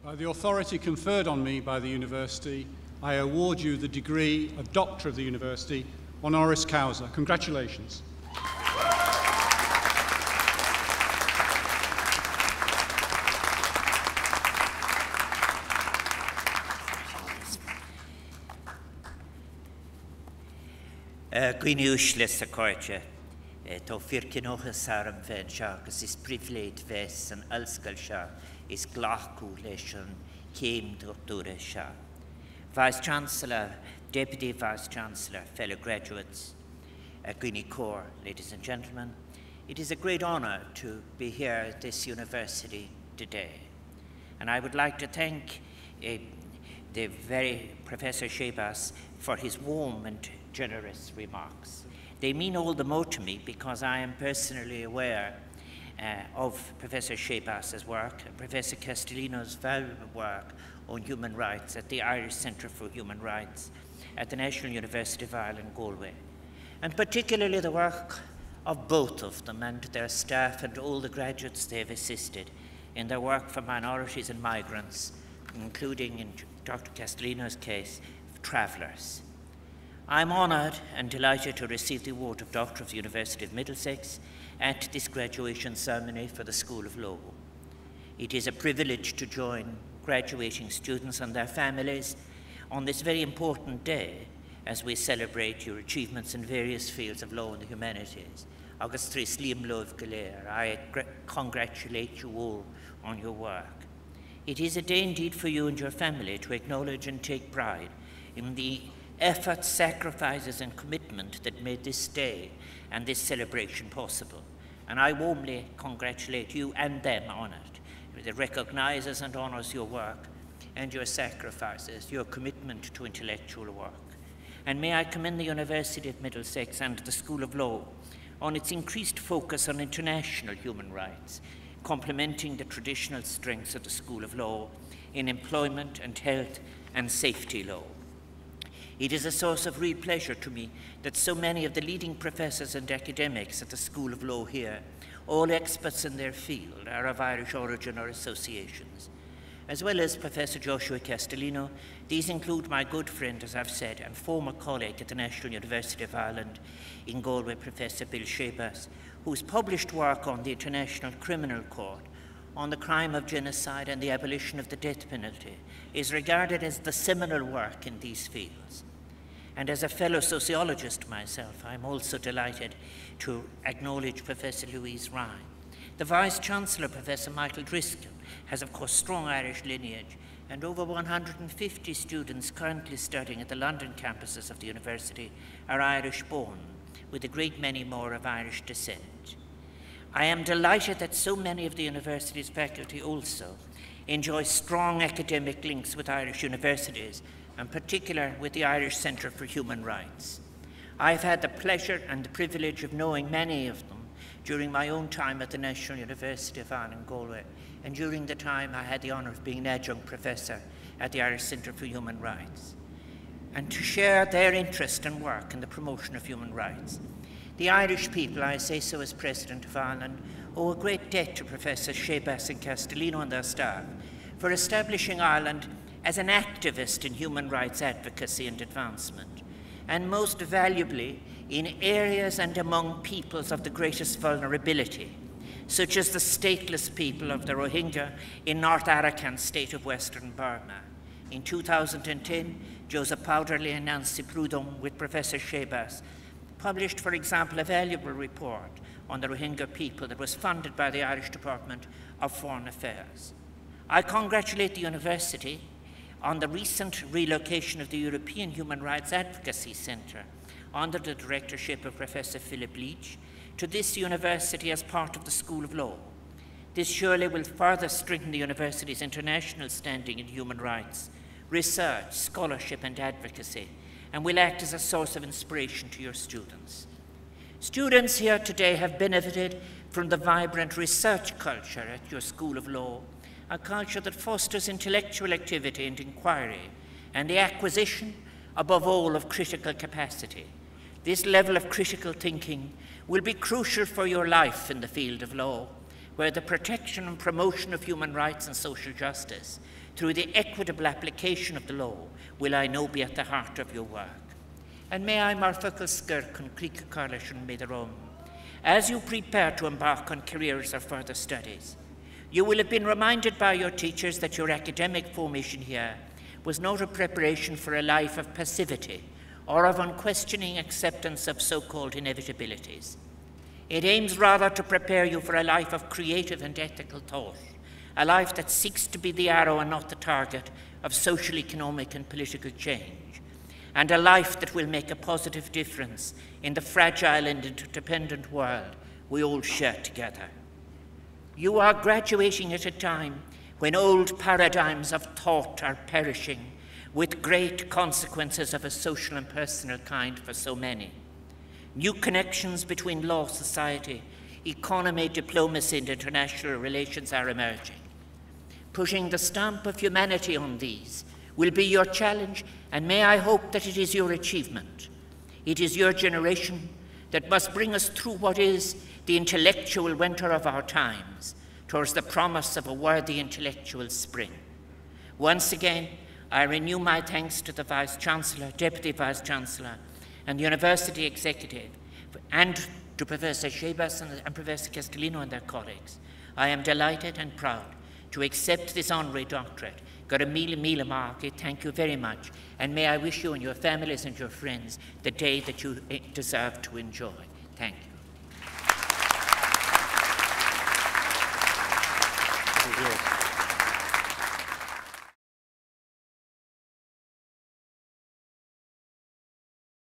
By the authority conferred on me by the University, I award you the degree of Doctor of the University, honoris causa. Congratulations. Gwiniwch les y coetio, to fircinoch y sarm fe'n siargus is prifleid fes yn ylsgol sia is glachgw leis yn cym dwr sia. Vice-Chancellor, Deputy Vice-Chancellor, fellow graduates, Gwini Corps, ladies and gentlemen, it is a great honor to be here at this university today. And I would like to thank the very Professor Shebas for his warm and generous remarks. They mean all the more to me because I am personally aware of Professor Shebas's work and Professor Castellino's valuable work on human rights at the Irish Centre for Human Rights at the National University of Ireland, Galway, and particularly the work of both of them and their staff and all the graduates they have assisted in their work for minorities and migrants, including, in Dr. Castellino's case, travellers. I'm honoured and delighted to receive the award of Doctor of the University of Middlesex at this graduation ceremony for the School of Law. It is a privilege to join graduating students and their families on this very important day as we celebrate your achievements in various fields of law and the humanities. Agus tris liam love galer, I congratulate you all on your work. It is a day indeed for you and your family to acknowledge and take pride in the efforts, sacrifices, and commitment that made this day and this celebration possible. And I warmly congratulate you and them on it. It recognizes and honors your work and your sacrifices, your commitment to intellectual work. And may I commend the University of Middlesex and the School of Law on its increased focus on international human rights, complementing the traditional strengths of the School of Law in employment and health and safety law. It is a source of real pleasure to me that so many of the leading professors and academics at the School of Law here, all experts in their field, are of Irish origin or associations. As well as Professor Joshua Castellino, these include my good friend, as I've said, and former colleague at the National University of Ireland in Galway, Professor Bill Shebas, whose published work on the International Criminal Court, on the crime of genocide and the abolition of the death penalty, is regarded as the seminal work in these fields. And as a fellow sociologist myself, I'm also delighted to acknowledge Professor Louise Ryan. The Vice-Chancellor, Professor Michael Driscoll, has of course strong Irish lineage, and over 150 students currently studying at the London campuses of the university are Irish-born, with a great many more of Irish descent. I am delighted that so many of the university's faculty also enjoy strong academic links with Irish universities, in particular with the Irish Centre for Human Rights. I've had the pleasure and the privilege of knowing many of them during my own time at the National University of Ireland, Galway, and during the time I had the honour of being an adjunct professor at the Irish Centre for Human Rights, and to share their interest and work in the promotion of human rights. The Irish people, I say so as President of Ireland, owe a great debt to Professors Shebas and Castellino and their staff for establishing Ireland as an activist in human rights advocacy and advancement, and most valuably in areas and among peoples of the greatest vulnerability, such as the stateless people of the Rohingya in North Arakan state of Western Burma. In 2010, Joseph Powderly and Nancy Prudhomme with Professor Shebas published, for example, a valuable report on the Rohingya people that was funded by the Irish Department of Foreign Affairs. I congratulate the university on the recent relocation of the European Human Rights Advocacy Centre under the directorship of Professor Philip Leach to this university as part of the School of Law. This surely will further strengthen the university's international standing in human rights, research, scholarship and advocacy, and will act as a source of inspiration to your students. Students here today have benefited from the vibrant research culture at your School of Law, a culture that fosters intellectual activity and inquiry, and the acquisition, above all, of critical capacity. This level of critical thinking will be crucial for your life in the field of law, where the protection and promotion of human rights and social justice through the equitable application of the law will I know be at the heart of your work. And may I marfacal skirk and creek coalition may their own. As you prepare to embark on careers or further studies, you will have been reminded by your teachers that your academic formation here was not a preparation for a life of passivity or of unquestioning acceptance of so-called inevitabilities. It aims rather to prepare you for a life of creative and ethical thought, a life that seeks to be the arrow and not the target of social, economic, and political change, and a life that will make a positive difference in the fragile and interdependent world we all share together. You are graduating at a time when old paradigms of thought are perishing, with great consequences of a social and personal kind for so many. New connections between law, society, economy, diplomacy, and international relations are emerging. Putting the stamp of humanity on these will be your challenge, and may I hope that it is your achievement. It is your generation that must bring us through what is the intellectual winter of our times, towards the promise of a worthy intellectual spring. Once again, I renew my thanks to the Vice-Chancellor, Deputy Vice-Chancellor, and the University Executive, and to Professor Shebas and Professor Castellino and their colleagues. I am delighted and proud to accept this honorary doctorate. Mila Marke, thank you very much, and may I wish you and your families and your friends the day that you deserve to enjoy. Thank you. Thank you.